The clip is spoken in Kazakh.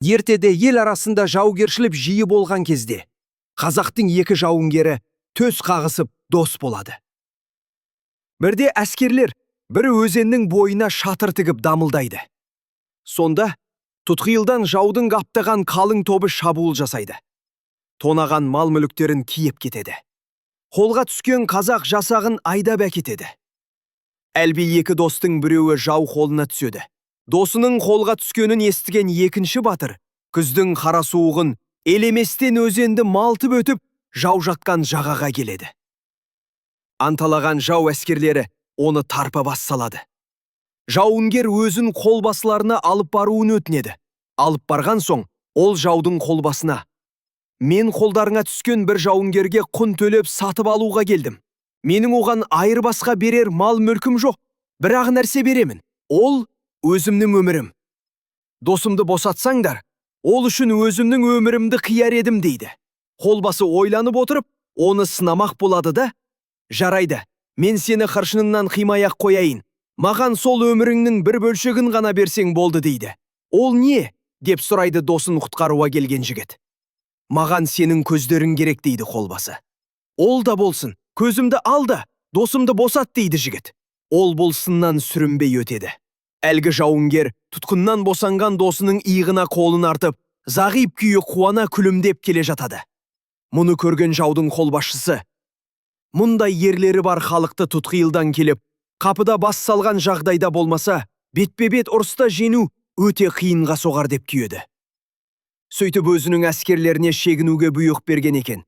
Ертеде ел арасында жаугершілік жиі болған кезде, қазақтың екі жауынгері төс қағысып дос болады. Бірде әскерлер бір өзеннің бойына шатыр тігіп дамылдайды. Сонда тұтқиылдан жаудың қаптаған қалың тобы шабуыл жасайды. Тонаған мал мүліктерін киіп кетеді. Қолға түскен қазақ жасағын айдап әкетеді. Әлбе екі достың біреуі жау қолына түседі. Досының қолға түскенін естіген екінші батыр, күздің қара суығын елеместен өзенді малтып өтіп, жау жатқан жағаға келеді. Анталаған жау әскерлері оны тарпа бас салады. Жауынгер өзін қолбасыларына алып баруын өтінеді. Алып барған соң, ол жаудың қолбасына: «Мен қолдарыңа түскен бір жауынгерге құн төлеп сатып алуға келдім. Менің оған айырбасқа берер мал мүлкім жоқ, бірақ нәрсе беремін. Ол өзімнің өмірім. Досымды босатсаңдар, ол үшін өзімнің өмірімді қияр едім» дейді. Қолбасы ойланып отырып, оны сынамақ болады да: «Жарайды, мен сені қыршыныңнан қимай-ақ қояйын. Маған сол өміріңнің бір бөлшегін ғана берсең болды» дейді. «Ол не?» деп сұрайды досын құтқаруға келген жігіт. «Маған сенің көздерің керек» дейді қолбасы. «Ол да болсын, көзімді ал да, досымды босат» дейді жігіт. Ол болсыннан сүрінбей өтеді. Әлгі жауынгер тұтқыннан босанған досының иығына қолын артып, зағип күйі қуана күлімдеп келе жатады. Мұны көрген жаудың қолбасшысы: «Мұндай ерлері бар халықты тұтқиылдан келіп, қапыда бас салған жағдайда болмаса, бетпе-бет ұрыста жеңу өте қиынға соғар» деп күйеді. Сөйтіп өзінің әскерлеріне шегінуге бұйрық берген екен.